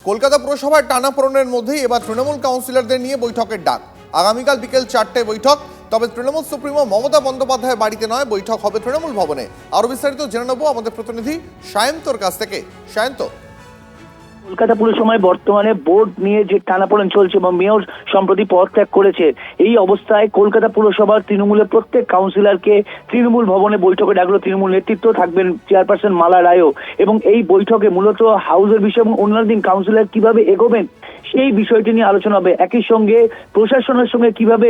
কলকাতা পুরসভার টানাপোড়েনের মধ্যেই এবার তৃণমূল কাউন্সিলরদের নিয়ে বৈঠকের ডাক। আগামীকাল বিকেল 4টায় বৈঠক। তবে তৃণমূল সুপ্রিমো মমতা বন্দ্যোপাধ্যায়ের বাড়িতে নয়, বৈঠক হবে তৃণমূল ভবনে। আরো বিস্তারিত জেনে নেব আমাদের প্রতিনিধি সায়ন্তর কাছ থেকে। সায়ন্ত, কলকাতা পুরসভায় বর্তমানে বোর্ড নিয়ে যে টানাপোড়েন চলছে এবং মেয়র সম্প্রতি পদত্যাগ করেছে, এই অবস্থায় কলকাতা পুরসভার তৃণমূলের প্রত্যেক কাউন্সিলরকে তৃণমূল ভবনে বৈঠকে ডাকলো তৃণমূল নেতৃত্ব। থাকবেন চেয়ারপারসন মালা রায়ও, এবং এই বৈঠকে মূলত হাউসের বিষয় এবং অন্যান্য দিন কাউন্সিলর কিভাবে এগোবেন সেই বিষয়টি নিয়ে আলোচনা হবে। একই সঙ্গে প্রশাসনের সঙ্গে কিভাবে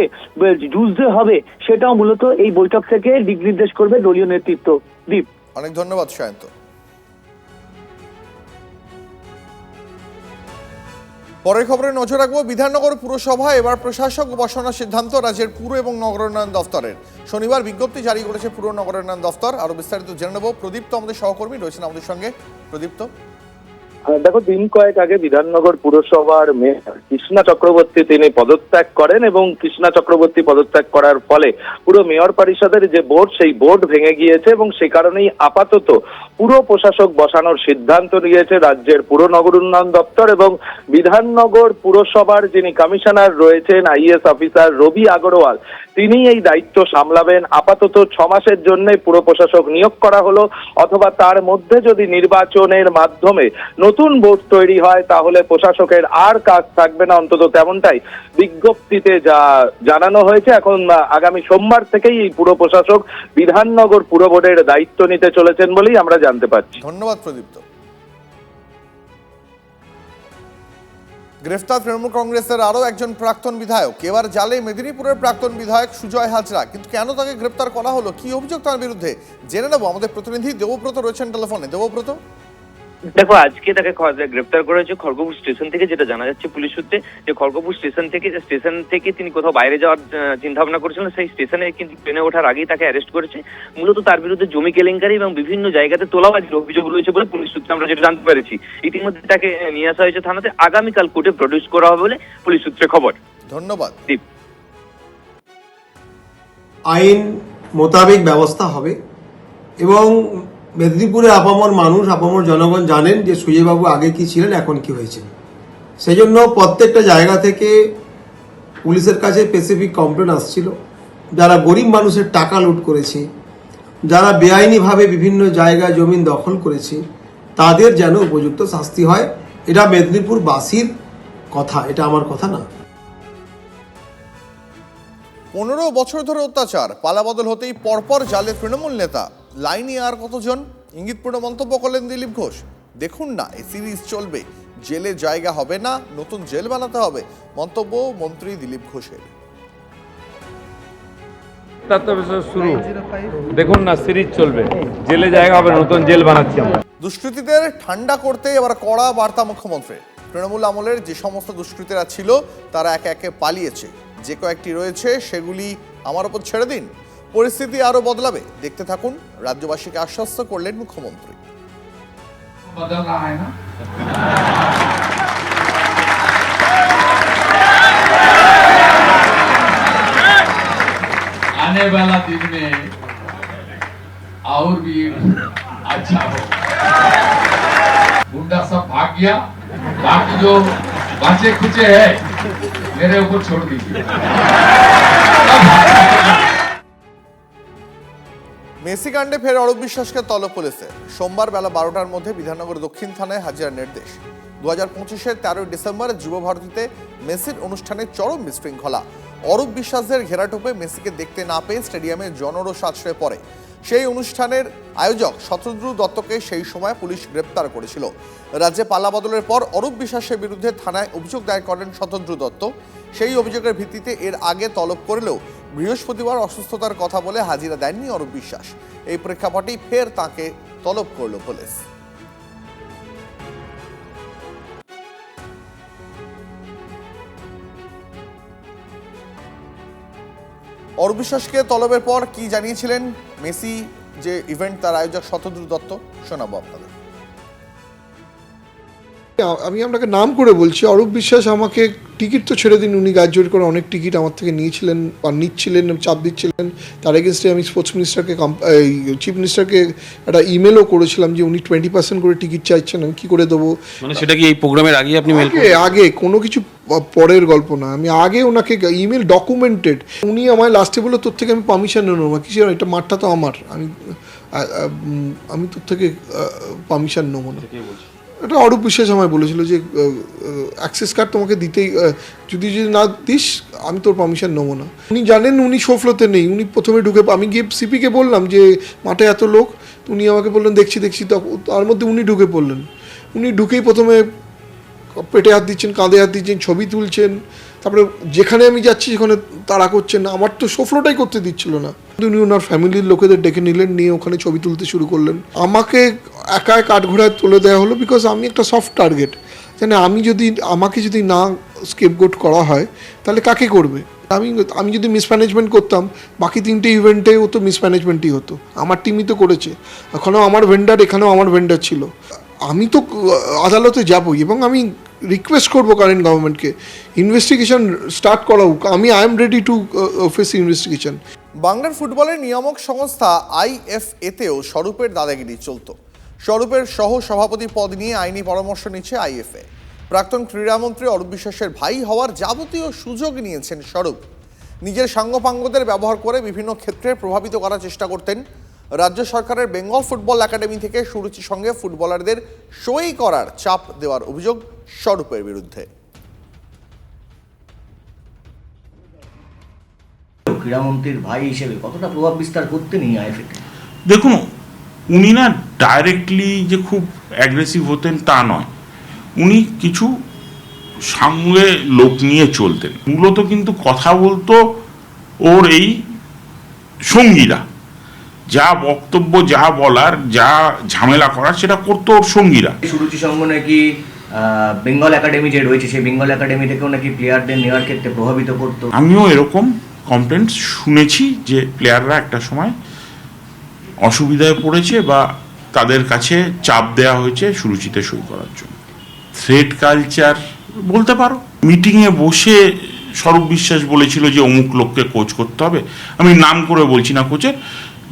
যুঝতে হবে সেটাও মূলত এই বৈঠক থেকে দিক নির্দেশ করবে দলীয় নেতৃত্ব। দীপ, অনেক ধন্যবাদ সায়ন্ত। পরের খবরে নজর রাখবো। বিধাননগর পুরসভা এবার প্রশাসক বসানোর সিদ্ধান্ত রাজ্যের পুর এবং নগরায়ণ দফতরের। শনিবার বিজ্ঞপ্তি জারি করেছে পুর নগরায়ণ দফতর। আরো বিস্তারিত জেনে নেব। প্রদীপ্ত আমাদের সহকর্মী রয়েছেন আমাদের সঙ্গে। প্রদীপ্ত, দেখো, দিন কয়েক আগে বিধাননগর পুরসভার মেয়র কৃষ্ণা চক্রবর্তী তিনি পদত্যাগ করেন এবং কৃষ্ণা চক্রবর্তী পদত্যাগ করার ফলে পুরো মেয়র পরিষদের যে বোর্ড, সেই বোর্ড ভেঙে গিয়েছে এবং সে কারণেই আপাতত পুরো প্রশাসক বসানোর সিদ্ধান্ত নিয়েছে রাজ্যের পুর নগর উন্নয়ন দপ্তর। এবং বিধাননগর পুরসভার যিনি কমিশনার রয়েছেন আইএএস অফিসার রবি আগরওয়াল, তিনি এই দায়িত্ব সামলাবেন। আপাতত 6 মাসের জন্য পুর প্রশাসক নিয়োগ করা হলো, অথবা তার মধ্যে যদি নির্বাচনের মাধ্যমে নতুন বোর্ড তৈরি হয় তাহলে প্রশাসকের আর কাজ থাকবে না, অন্তত তেমনটাই বিজ্ঞপ্তিতে যা জানানো হয়েছে। এখন আগামী সোমবার থেকেই এই পুর প্রশাসক বিধাননগর পুর বোর্ডের দায়িত্ব নিতে চলেছেন বলেই আমরা জানতে পারছি। ধন্যবাদ প্রদীপ্ত। গ্রেফতার তৃণমূল কংগ্রেসের আরো একজন প্রাক্তন বিধায়ক। এবার জালে মেদিনীপুরের প্রাক্তন বিধায়ক সুজয় হাজরা। কিন্তু কেন তাকে গ্রেফতার করা হলো, কি অভিযোগ তার বিরুদ্ধে, জেনে নেব। আমাদের প্রতিনিধি দেবব্রত রয়েছেন টেলিফোনে। দেবব্রত, দেখো, আজকে তাকে গ্রেপ্তার করা হয়েছে খড়গপুর স্টেশন থেকে। যেটা জানা যাচ্ছে পুলিশ সূত্রে, যে খড়গপুর স্টেশন থেকে তিনি কোথাও বাইরে যাওয়ার চিন্তা ভাবনা করেছিলেন। সেই স্টেশনে কিন্তু ট্রেনে ওঠার আগেই তাকে অ্যারেস্ট করেছে। মূলত তার বিরুদ্ধে জমি কেলেঙ্কারি এবং বিভিন্ন জায়গাতে তোলাবাজির অভিযোগ রয়েছে বলে পুলিশ সূত্রে আমরা যেটা জানতে পেরেছি। ইতিমধ্যে তাকে নিয়ে আসা হয়েছে থানাতে। আগামীকাল কোর্টে প্রডিউস করা হবে বলে পুলিশ সূত্রে খবর। ধন্যবাদ। দীপ, আইন মোতাবেক ব্যবস্থা হবে এবং মেদিনীপুরের আপামর মানুষ, আপামর জনগণ জানেন যে সুজয়বাবু আগে কি ছিলেন, এখন কি হয়েছে। সেই জন্য প্রত্যেকটা জায়গা থেকে পুলিশের কাছে স্পেসিফিক কমপ্লেন আসছিল। যারা গরিব মানুষের টাকা লুট করেছে, যারা বেআইনিভাবে বিভিন্ন জায়গায় জমিন দখল করেছে, তাদের যেন উপযুক্ত শাস্তি হয়। এটা মেদিনীপুরবাসীর কথা, এটা আমার কথা না। 15 বছর ধরে অত্যাচার, পালাবদল হতেই পরপর জালে তৃণমূল নেতা। লাইনে আর কতজন? ইঙ্গিতপূর্ণ মন্তব্য করলেন দিলীপ ঘোষ। দেখুন না, এই সিরিজ চলবে, জেলে জায়গা হবে না, নতুন জেল বানাতে হবে, মন্তব্য মন্ত্রী দিলীপ ঘোষের। শুরু, দেখুন না, সিরিজ চলবে, জেলে জায়গা হবে, নতুন জেল বানাচ্ছি আমরা। দুষ্কৃতীদের ঠান্ডা করতে এবার কড়া বার্তা মুখ্যমন্ত্রী। তৃণমূল আমলের যে সমস্ত দুষ্কৃতীরা ছিল তারা একে একে পালিয়েছে। যে কয়েকটি রয়েছে সেগুলি আমার ওপর ছেড়ে দিন, পরিস্থিতি আরো বদলাবে, দেখতে থাকুন, রাজ্যবাসীকে আশ্বস্ত করলেন মুখ্যমন্ত্রী। बदल रहा है ना। आने वाला दिन में और भी अच्छा हो। गुंडा सब भाग गया, बाकी जो बचे खुचे है मेरे ऊपर छोड़ दीजिए। মেসি কাণ্ডে ফের অরূপ বিশ্বাসকে তলব পুলিশে। সোমবার বেলা 12টার মধ্যে বিধাননগর দক্ষিণ থানায় হাজিরার নির্দেশ। 2025-এর 13 ডিসেম্বর যুবভারতীতে মেসির অনুষ্ঠানে চরম বিশৃঙ্খলা। অরূপ বিশ্বাসের ঘেরাটোপে মেসিকে দেখতে না পেয়ে স্টেডিয়ামে জনরোষ আছড়ে পড়ে। সেই অনুষ্ঠানের আয়োজক শতদ্রু দত্তকে সেই সময় পুলিশ গ্রেপ্তার করেছিল। রাজ্যে পালা বদলের পর অরূপ বিশ্বাসের বিরুদ্ধে থানায় অভিযোগ দায়ের করেন শতদ্রু দত্ত। সেই অভিযোগের ভিত্তিতে এর আগে তলব করলেও বৃহস্পতিবার অসুস্থতার কথা বলে হাজিরা দেননি অরূপ বিশ্বাস। এই প্রেক্ষাপটেই ফের তাকে তলব করল পুলিশ। অরূপ বিশ্বাসকে তলবের পর কি জানিয়েছিলেন মেসি যে ইভেন্ট, তার আয়োজক শতদ্রু দত্ত, শোনাবো আপনাদের। আমি আপনাকে নাম করে বলছি, অরূপ বিশ্বাস আমাকে টিকিট তো ছেড়ে দিন, উনি গাছ জোর করে অনেক টিকিট আমার থেকে নিয়েছিলেন বা নিচ্ছিলেন, চাপ দিচ্ছিলেন। তার এগেনস্টে আমি স্পোর্টস মিনিস্টারকে চিফ মিনিস্টারকে একটা ইমেলও করেছিলাম যে উনি 20% করে টিকিট চাইছেন, আমি কী করে দেবো। মানে সেটা কি এই প্রোগ্রামের আগে আপনি মেল আগে কোনো কিছু পরের গল্প না, আমি আগে ওনাকে ইমেল ডকুমেন্টেড। উনি আমায় লাস্টে বলে তোর থেকে আমি পারমিশন নেবো না, কিছু এটা মাঠটা তো আমার, আমি তোর থেকে পারমিশন নেবো না। এটা অরূপ বিশ্বাস আমায় বলেছিল যে অ্যাক্সেস কার্ড তোমাকে দিতেই, যদি না দিস আমি তোর পারমিশন নেবো না। উনি জানেন উনি শো ফ্লোতে নেই, উনি প্রথমে ঢুকে, আমি গিয়ে সিপিকে বললাম যে মাঠে এত লোক, উনি আমাকে বললেন দেখছি তার মধ্যে উনি ঢুকে পড়লেন। উনি ঢুকেই প্রথমে পেটে হাত দিচ্ছেন, কাঁধে হাত দিচ্ছেন, ছবি তুলছেন, তারপরে যেখানে আমি যাচ্ছি সেখানে তাড়া করছেন, আমার তো শো ফ্লোটাই করতে দিচ্ছিল না। উনি ওনার ফ্যামিলির লোকেদের ডেকে নিলেন, নিয়ে ওখানে ছবি তুলতে শুরু করলেন। আমাকে একা কাঠঘোড়ায় তুলে দেওয়া হলো, বিকজ আমি একটা সফট টার্গেট। জানে আমাকে যদি না স্কেপগোট করা হয় তাহলে কাকে করবে। আমি যদি মিসম্যানেজমেন্ট করতাম, বাকি 3টে ইভেন্টে ও তো মিসম্যানেজমেন্টই হতো। আমার টিমই তো করেছে, ওখানেও আমার ভেন্ডার, এখানেও আমার ভেন্ডার ছিল। আমি তো আদালতে যাবই এবং আমি রিকোয়েস্ট করবো কারেন্ট গভর্নমেন্টকে ইনভেস্টিগেশন স্টার্ট করা হোক। I am ready to face investigation. বাংলার ফুটবলের নিয়ামক সংস্থা আইএফএতেও স্বরূপের দাদাগিরি চলত। স্বরূপের সহ সভাপতি পদ নিয়ে আইনি পরামর্শ নিচ্ছে আইএফএ। প্রাক্তন ক্রীড়ামন্ত্রী অরূপ বিশ্বাসের ভাই হওয়ার যাবতীয় সুযোগ নিয়েছেন স্বরূপ। নিজের সাঙ্গপাঙ্গদের ব্যবহার করে বিভিন্ন ক্ষেত্রে প্রভাবিত করার চেষ্টা করতেন। রাজ্য সরকারের বেঙ্গল ফুটবল একাডেমি থেকে সুরুচির সঙ্গে ফুটবলারদের সই করার চাপ দেওয়ার অভিযোগ স্বরূপের বিরুদ্ধে। ক্রীড়ামন্ত্রীর ভাই হিসেবে কতটা প্রভাব বিস্তার করতেন এই আইএফএতে? দেখুন, উনি না ডাইরেক্টলি যে খুব অ্যাগ্রেসিভ হতেন তা নয়, উনি কিছু সঙ্গে লোক নিয়ে চলতেন। মূলত কিন্তু কথা বলতো ওর এই সঙ্গীরা, যা বক্তব্য, যা বলার, যা ঝামেলা করার সেটা করতো ওর সঙ্গীরা। সুরুচি সঙ্গ নাকি বেঙ্গল একাডেমি যে রয়েছে সেই বেঙ্গল একাডেমি থেকেও নাকি প্লেয়ারদের নেওয়ার ক্ষেত্রে প্রভাবিত করতো। আমিও এরকম কমপ্লেন্ট শুনেছি যে প্লেয়াররা একটা সময় অসুবিধায় পড়েছে বা তাদের কাছে চাপ দেওয়া হয়েছে সুরুচিতে সই করার জন্য। থ্রেট কালচার বলতে পারো। মিটিংয়ে বসে স্বরূপ বিশ্বাস বলেছিল যে অমুক লোককে কোচ করতে হবে, আমি নাম করে বলছি না কোচের,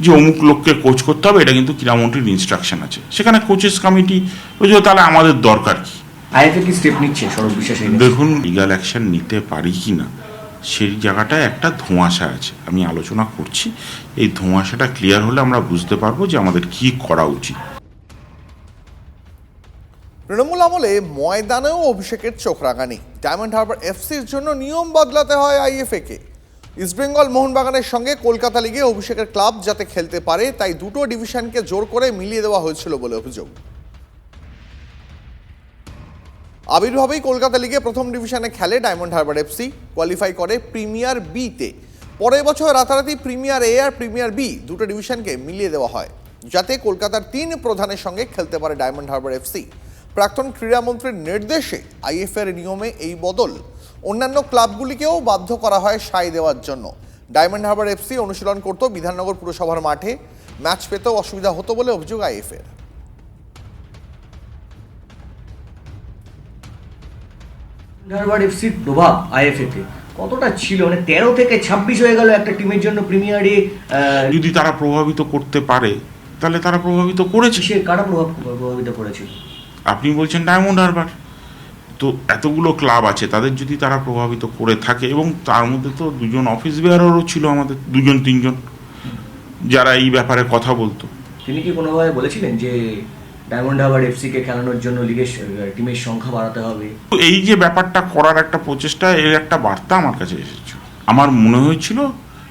যে অমুক লোককে কোচ করতে হবে, এটা কিন্তু ক্রীড়ামন্ত্রীর ইনস্ট্রাকশন আছে। সেখানে কোচেস কমিটি বলছে তাহলে আমাদের দরকার কি? আইএফএ কি স্টেপ নিচ্ছে স্বরূপ বিশ্বাস? দেখুন, লিগাল অ্যাকশন নিতে পারি কি না সেই জায়গাটায় একটা ধোঁয়াশা আছে, আমি আলোচনা করছি। এই ধোঁয়াশাটা ক্লিয়ার হলে আমরা বুঝতে পারবো যে আমাদের কি করা উচিত। তৃণমূল আমলে ময়দানেও অভিষেকের চোখ রাঙানি। ডায়মন্ড হারবার এফসির জন্য নিয়ম বদলাতে হয় আইএফএ কে। ইস্টবেঙ্গল মোহনবাগানের সঙ্গে কলকাতা লিগে অভিষেকের ক্লাব যাতে খেলতে পারে তাই দুটো ডিভিশনকে জোর করে মিলিয়ে দেওয়া হয়েছিল বলে অভিযোগ। আবির্ভাবেই কলকাতা লিগে প্রথম ডিভিশনে খেলে ডায়মন্ড হারবার এফসি, কোয়ালিফাই করে প্রিমিয়ার বিতে। পরের বছর রাতারাতি প্রিমিয়ার এ আর প্রিমিয়ার বি দুটো ডিভিশনকে মিলিয়ে দেওয়া হয় যাতে কলকাতার 3 প্রধানের সঙ্গে খেলতে পারে ডায়মন্ড হারবার এফসি। প্রাক্তন ক্রীড়ামন্ত্রীর নির্দেশে আইএফএর নিয়মে এই বদল। অন্যান্য ক্লাবগুলিকেও বাধ্য করা হয় সায় দেওয়ার জন্য। ডায়মন্ড হারবার এফসি অনুশীলন করত বিধাননগর পুরসভার মাঠে, ম্যাচ পেতেও অসুবিধা হতো বলে অভিযোগ আইএফএর। হারবার এফসির প্রভাব আইএফএতে কতটা ছিল? মানে 13 থেকে 26 হয়ে গেল একটা টিমের জন্য প্রিমিয়ারে। যদি তারা প্রভাবিত করতে পারে তাহলে তারা প্রভাবিত করেছে। সে কারা প্রভাবিত করেছিল? আপনি বলছেন ডায়মন্ড হারবার, তো এতগুলো ক্লাব আছে, তাদের যদি তারা প্রভাবিত করে থাকে, এবং তার মধ্যে তো 2জন অফিস বেয়ারও ছিল, আমাদের 2-3জন যারা এই ব্যাপারে কথা বলতো। তিনি কি কোনোভাবে বলেছিলেন যে ডায়মন্ড হারবার এফসিকে খেলানোর জন্য লিগের টিমের সংখ্যা বাড়াতে হবে? এই যে ব্যাপারটা করার একটা প্রচেষ্টা, এর একটা বার্তা আমার কাছে এসেছিল। আমার মনে হয়েছিল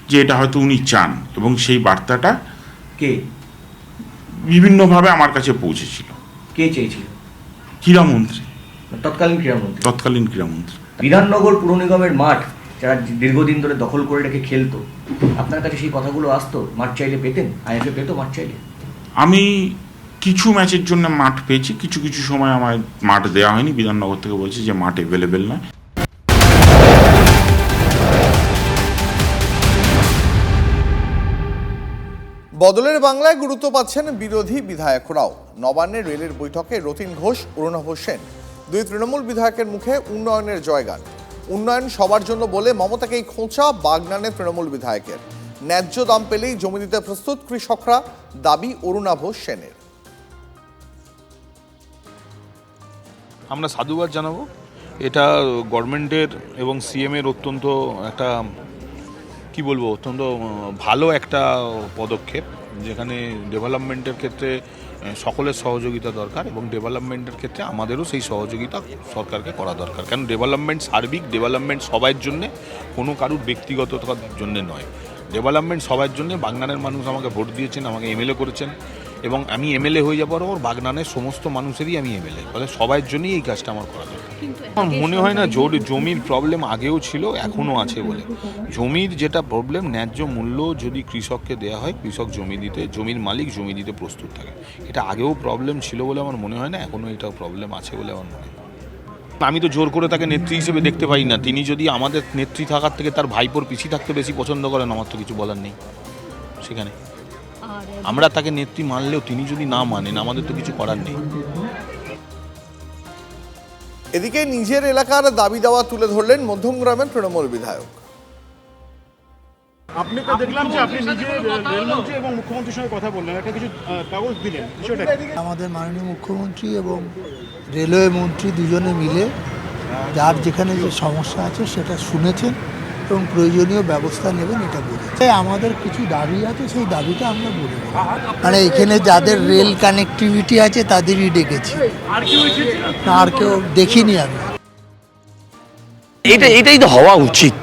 যে এটা হয়তো উনি চান, এবং সেই বার্তাটা কে বিভিন্নভাবে আমার কাছে পৌঁছেছিল। কে চেয়েছিল? ক্রীড়ামন্ত্রী, তৎকালীন ক্রীড়ামন্ত্রী। তৎকালীন ক্রীড়ামন্ত্রী। বিধাননগর পুর নিগমের মাঠ যারা দীর্ঘদিন ধরে দখল করে রেখে খেলতো, আপনার কাছে সেই কথাগুলো আসতো? মাঠ চাইলে পেতেন? আইএফএ পেতো মাঠ চাইলে? আমি কিছু ম্যাচের জন্য মাঠ পেয়েছি, কিছু কিছু সময় আমার মাঠ দেওয়া হয়নি। বিধাননগর থেকে বলছে যে মাঠ অ্যাভেলেবেল নয়। বদলের বাংলায় গুরুত্ব পাচ্ছেন বিরোধী বিধায়করাও। নবান্নের রেলের বৈঠকে রতিন ঘোষ, অরুণভ সেন দুই তৃণমূল বিধায়কের মুখে উন্নয়নের জয়গান। উন্নয়ন সবার জন্য বলে মমতাকেই খোঁচা বাগনানে তৃণমূল বিধায়কের। ন্যায্য দাম পেলেই জমি দিতে প্রস্তুত কৃষকরা, দাবি অরুণাভ সেনের। আমরা সাধুবাদ জানাবো। এটা গভর্নমেন্টের এবং সিএমের অত্যন্ত একটা কি বলবো, অত্যন্ত ভালো একটা পদক্ষেপ, যেখানে ডেভেলপমেন্টের ক্ষেত্রে সকলের সহযোগিতা দরকার এবং ডেভেলপমেন্টের ক্ষেত্রে আমাদেরও সেই সহযোগিতা সরকারকে করা দরকার। কারণ ডেভেলপমেন্ট সার্বিক, ডেভেলপমেন্ট সবার জন্যে, কোনো কারুর ব্যক্তিগততার জন্যে নয়। ডেভেলপমেন্ট সবার জন্যে। বাগনানের মানুষ আমাকে ভোট দিয়েছেন, আমাকে এমএলএ করেছেন এবং আমি এমএলএ হয়ে যাবার পর বাগনানের সমস্ত মানুষেরই আমি এমএলএ, ফলে সবার জন্যই এই কাজটা আমার করা দরকার। আমার মনে হয় না জমির প্রবলেম আগেও ছিল, এখনও আছে বলে। জমির যেটা প্রবলেম, ন্যায্য মূল্য যদি কৃষককে দেওয়া হয়, কৃষক জমির মালিক জমি দিতে প্রস্তুত থাকে। এটা আগেও প্রবলেম ছিল বলে আমার মনে হয় না, এখনও এটা প্রবলেম আছে বলে আমার মনে হয়। আমি তো জোর করে তাকে নেত্রী হিসেবে দেখতে পাই না। তিনি যদি আমাদের নেত্রী থাকার থেকে তার ভাইপোর পিছিয়ে থাকতে বেশি পছন্দ করেন, আমার তো কিছু বলার নেই সেখানে। আমরা তাকে নেত্রী মানলেও তিনি যদি না মানেন, আমাদের তো কিছু করার নেই। এদিকে নিজের এলাকার দাবি দাওয়া তুলে ধরলেন মধ্যমগ্রামের তৃণমূল বিধায়ক। আপনি তো দেখলাম যে আপনি নিজে রেলমন্ত্রী এবং মুখ্যমন্ত্রীর সঙ্গে কথা বললেন, একটা কিছু কাগজ দিলেন, বিষয়টা আমাদের মাননীয় মুখ্যমন্ত্রী এবং রেলওয়ে মন্ত্রী দুজনে মিলে যার যেখানে যে সমস্যা আছে সেটা শুনেছেন এবং প্রয়োজনীয় ব্যবস্থা নেবেন এটা বলেছে। আমাদের কিছু দাবি আছে, সেই দাবিটা আমরা বলি, মানে এখানে যাদের রেল কানেক্টিভিটি আছে তাদেরই ডেকেছি, আর কেউ দেখিনি আমি। এটাই তো হওয়া উচিত,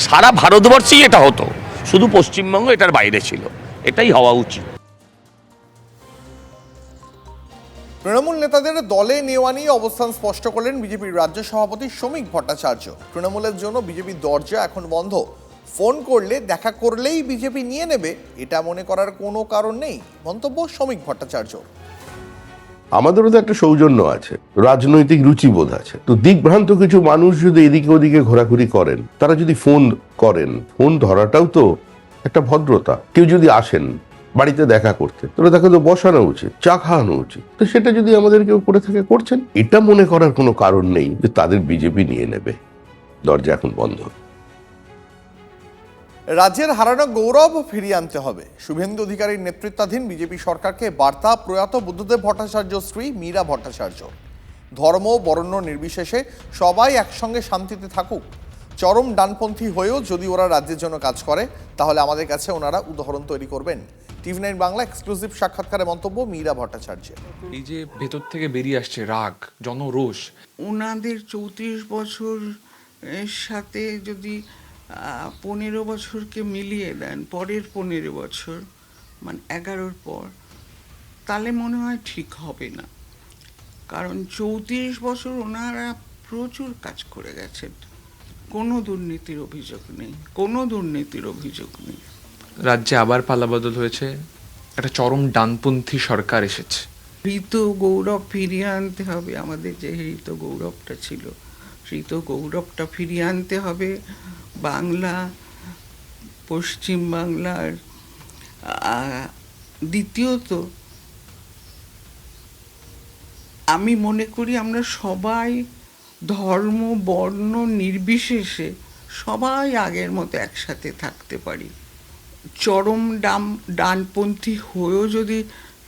সারা ভারতবর্ষেই এটা হতো, শুধু পশ্চিমবঙ্গ এটার বাইরে ছিল, এটাই হওয়া উচিত। তৃণমূল নেতাদের দলে নেওয়া নিয়ে অবস্থান স্পষ্ট করলেন বিজেপির রাজ্য সভাপতি শ্রমিক ভট্টাচার্য। তৃণমূলের জন্য বিজেপির দরজা এখন বন্ধ, ফোন করলে দেখা করলেই বিজেপি নিয়ে নেবে, এটা মনে করার কোনো কারণ নেই, মন্তব্য শ্রমিক ভট্টাচার্য। আমাদেরও তো একটা সৌজন্য আছে, রাজনৈতিক রুচিবোধ আছে। তো দিকভ্রান্ত কিছু মানুষ যদি এদিকে ওদিকে ঘোরাঘুরি করেন, তারা যদি ফোন করেন, ফোন ধরাটাও তো একটা ভদ্রতা। কেউ যদি আসেন বাড়িতে দেখা করতে, তাহলে তাকে তো বসানো উচিত, চা খাওয়ানো উচিত। তো সেটা যদি আমাদের কেউ করে থাকে, করছেন, এটা মনে করার কোনো কারণ নেই যে তাদের বিজেপি নিয়ে নেবে। দরজা এখন বন্ধ। রাজ্যের হারানো গৌরব ফিরিয়ে আনতে হবে, শুভেন্দু অধিকারীর নেতৃত্বাধীন বিজেপি সরকারকে বার্তা প্রয়াত বুদ্ধদেব ভট্টাচার্য স্ত্রী মীরা ভট্টাচার্য। ধর্ম বর্ণ নির্বিশেষে সবাই একসঙ্গে শান্তিতে থাকুক। চরম ডানপন্থী হয়েও যদি ওরা রাজ্যের জন্য কাজ করে, তাহলে আমাদের কাছে ওনারা উদাহরণ তৈরি করবেন। TV9 বাংলা এক্সক্লুসিভ সাক্ষাৎকারে মন্তব্য মীরা ভট্টাচার্য। এই যে ভেতর থেকে বেরিয়ে আসছে রাগ, জনরোষ, ওনাদের 34 বছর সাথে যদি 15 বছরকে মিলিয়ে দেন, পরের 15 বছর মানে 11-র পর, তাহলে মনে হয় ঠিক হবে না। কারণ 34 বছর ওনারা প্রচুর কাজ করে গেছেন, কোনো দুর্নীতির অভিযোগ নেই, কোনো দুর্নীতির অভিযোগ নেই। রাজ্যে আবার পালাবদল হয়েছে, একটা চরম ডানপন্থী সরকার এসেছে। হৃত গৌরব ফিরিয়ে আনতে হবে, আমাদের যে হৃত গৌরবটা ছিল, হৃত গৌরবটা ফিরিয়ে আনতে হবে। বাংলা, পশ্চিম বাংলার। দ্বিতীয়ত, আমি মনে করি আমরা সবাই ধর্ম বর্ণ নির্বিশেষে সবাই আগের মতো একসাথে থাকতে পারি। চরম ডানপন্থী হয়েও যদি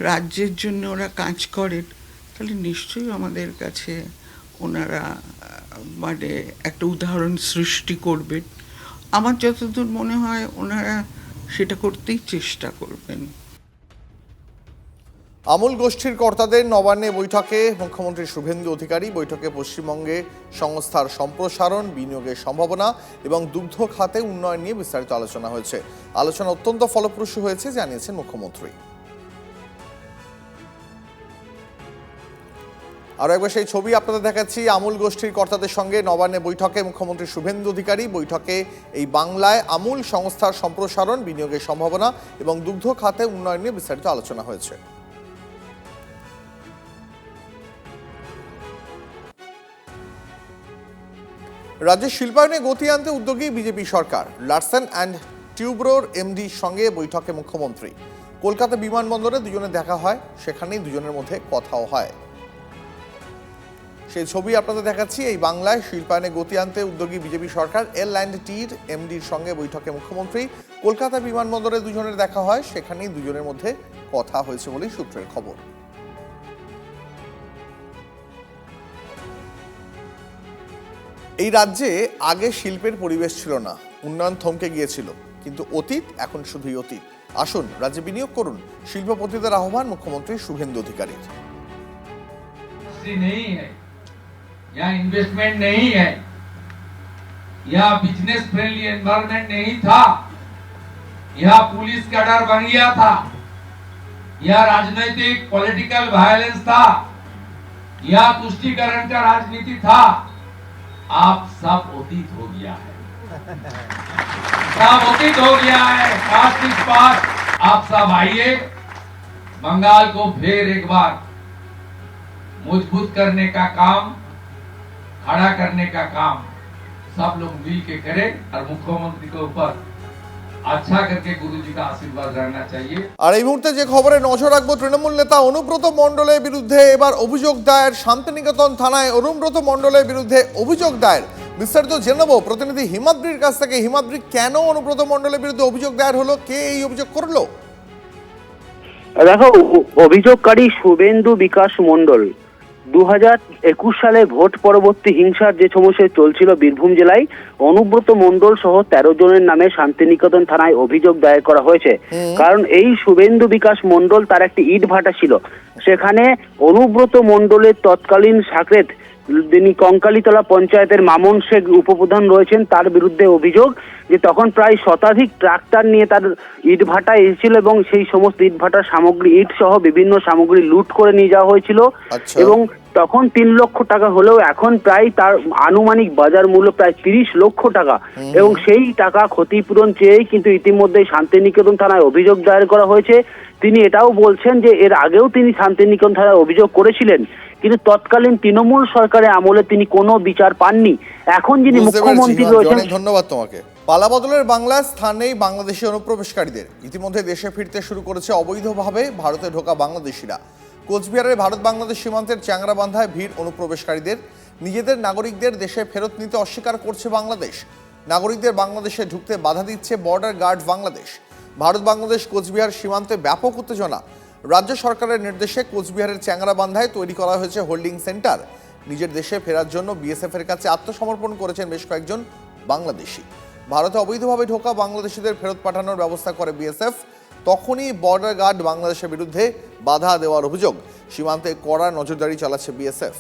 রাজ্যের জন্য ওরা কাজ করেন, তাহলে নিশ্চয়ই আমাদের কাছে ওনারা মানে একটা উদাহরণ সৃষ্টি করবেন। আমার যতদূর মনে হয় ওনারা সেটা করতেই চেষ্টা করবেন। আমূল গোষ্ঠীর কর্তাদের নবান্নে বৈঠকে মুখ্যমন্ত্রী শুভেন্দু অধিকারী। বৈঠকে পশ্চিমবঙ্গে সংস্থার সম্প্রসারণ, বিনিয়োগের সম্ভাবনা এবং দুগ্ধ খাতে উন্নয়ন নিয়ে বিস্তারিত আলোচনা হয়েছে। আলোচনা অত্যন্ত ফলপ্রসূ হয়েছে জানিয়েছেন মুখ্যমন্ত্রী। আরও একবার সেই ছবি আপনাদের দেখাচ্ছি। আমূল গোষ্ঠীর কর্তাদের সঙ্গে নবান্নে বৈঠকে মুখ্যমন্ত্রী শুভেন্দু অধিকারী। বৈঠকে এই বাংলায় আমূল সংস্থার সম্প্রসারণ, বিনিয়োগের সম্ভাবনা এবং দুগ্ধ খাতে উন্নয়ন নিয়ে বিস্তারিত আলোচনা হয়েছে। রাজ্যের শিল্পায়নে গতি আনতে উদ্যোগী বিজেপি সরকার। লার্সেন অ্যান্ড টিউব্রোর এমডির সঙ্গে বৈঠকে মুখ্যমন্ত্রী। কলকাতা বিমানবন্দরে দুজনে দেখা হয়, সেখানেই দুজনের মধ্যে কথাও হয়। সেই ছবি আপনাদের দেখাচ্ছি। এই বাংলায় শিল্পায়নে গতি আনতে উদ্যোগী বিজেপি সরকার। এয়ারল্যান্ড-টির এমডির সঙ্গে বৈঠকে মুখ্যমন্ত্রী। কলকাতা বিমানবন্দরে দুজনের দেখা হয়, সেখানেই দুজনের মধ্যে কথা হয়েছে বলেই সূত্রের খবর। এই রাজ্যে আগে শিল্পের পরিবেশ ছিল না, উন্নয়ন থমকে গিয়েছিল, কিন্তু অতীত এখন শুধুই অতীত। আসুন রাজ্যে বিনিয়োগ করুন, শিল্পপতিদের আহ্বান মুখ্যমন্ত্রী শুভেন্দু অধিকারীর। नहीं है, यहाँ इन्वेस्टमेंट नहीं है, यहाँ बिजनेस फ्रेंडली एनवायरनमेंट नहीं था, यहाँ पुलिस का डर बन गया था, यहाँ राजनीतिक पॉलिटिकल वायलेंस था, यहाँ तुष्टीकरण का राजनीति था। आप सब अतीत हो गया है, सब अतीत हो गया है। Past is past. आप सब आइए, बंगाल को फिर एक बार मजबूत करने का काम, खड़ा करने का काम सब लोग मिल के करें और मुख्यमंत्री के ऊपर अच्छा करके गुरुजी का आशीर्वाद रहना चाहिए। আর এই মুহূর্তে যে খবরে নজর রাখবো, তৃণমূল নেতা অনুব্রত মণ্ডলের বিরুদ্ধে এবার অভিযোগ দায়ের শান্তিনিকেতন থানায়। অনুব্রত মণ্ডলের বিরুদ্ধে অভিযোগ দায়ের, বিস্তারিত জেনে নেব প্রতিনিধি হিমাদ্রির কাছ থেকে। হিমাদ্রি, কেন অনুব্রত মণ্ডলের বিরুদ্ধে অভিযোগ দায়ের হলো, কে এই অভিযোগ করলো? দেখো, অভিযোগকারী শুভেন্দু বিকাশ মণ্ডল 2021 সালে ভোট পরবর্তী হিংসার যে সমস্যা চলছিল বীরভূম জেলায়, অনুব্রত মণ্ডল সহ 13 জনের নামে শান্তিনিকেতন থানায় অভিযোগ দায়ের করা হয়েছে। কারণ এই শুভেন্দু বিকাশ মণ্ডল তার একটি ইট ভাটা ছিল, সেখানে অনুব্রত মণ্ডলের তৎকালীন সাকরেত যিনি কঙ্কালীতলা পঞ্চায়েতের মামুন শেখ উপপ্রধান রয়েছেন, তার বিরুদ্ধে অভিযোগ যে তখন প্রায় শতাধিক ট্রাক্টর নিয়ে তার ইট ভাটা এসেছিল এবং সেই সমস্ত ইট ভাটার সামগ্রী, ইট সহ বিভিন্ন সামগ্রী লুট করে নিয়ে যাওয়া হয়েছিল। এবং তখন 3 লক্ষ টাকা হলেও এখন প্রায় তার আনুমানিক বাজার মূল্য প্রায় 30 লক্ষ টাকা। এবং সেই টাকা ক্ষতিপূরণ চেয়েই কিন্তু ইতিমধ্যে শান্তিনিকেতন থানায় অভিযোগ দায়ের করা হয়েছে। তিনি এটাও বলছেন যে এর আগেও তিনি শান্তিনিকেতন থানায় অভিযোগ করেছিলেন, কিন্তু তৎকালীন তৃণমূল সরকারের আমলে তিনি কোনো বিচার পাননি। এখন যিনি মুখ্যমন্ত্রী রয়েছেন। ধন্যবাদ তোমাকে। পালাবদলের বাংলা স্থানেই বাংলাদেশি অনুপ্রবেশকারীদের ইতিমধ্যে দেশে ফিরতে শুরু করেছে অবৈধভাবে ভারতে ঢোকা বাংলাদেশিরা। কোচবিহারের ভারত বাংলাদেশ সীমান্তের চ্যাংরাবান্ধায় ভিড় অনুপ্রবেশকারীদের। নিজেদের নাগরিকদের দেশে ফেরত নিতে অস্বীকার করছে বাংলাদেশ। নাগরিকদের বাংলাদেশে ঢুকতে বাধা দিচ্ছে বর্ডার গার্ড বাংলাদেশ। ভারত বাংলাদেশ কোচবিহার সীমান্তে ব্যাপক উত্তেজনা। রাজ্য সরকারের নির্দেশে কোচবিহারের চ্যাংরাবান্ধায় তৈরি করা হয়েছে হোল্ডিং সেন্টার। নিজের দেশে ফেরার জন্য বিএসএফ এর কাছে আত্মসমর্পণ করেছেন বেশ কয়েকজন বাংলাদেশি। ভারতে অবৈধভাবে ঢোকা বাংলাদেশিদের ফেরত পাঠানোর ব্যবস্থা করে বিএসএফ। তখনই বর্ডার গার্ড বাংলাদেশের বিরুদ্ধে বাধা দেওয়ার অভিযোগ। সীমান্তে কড়া নজরদারি চালাচ্ছে বিএসএফ।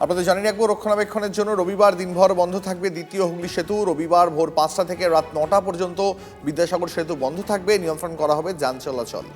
আপনাদের জানিয়ে রাখবো, রক্ষণাবেক্ষণের জন্য রবিবার দিনভর বন্ধ থাকবে দ্বিতীয় হুগলি সেতু। রবিবার ভোর 5টা থেকে রাত 9টা পর্যন্ত বিদ্যাসাগর সেতু বন্ধ থাকবে। নিয়ন্ত্রণ করা হবে যান চলাচল।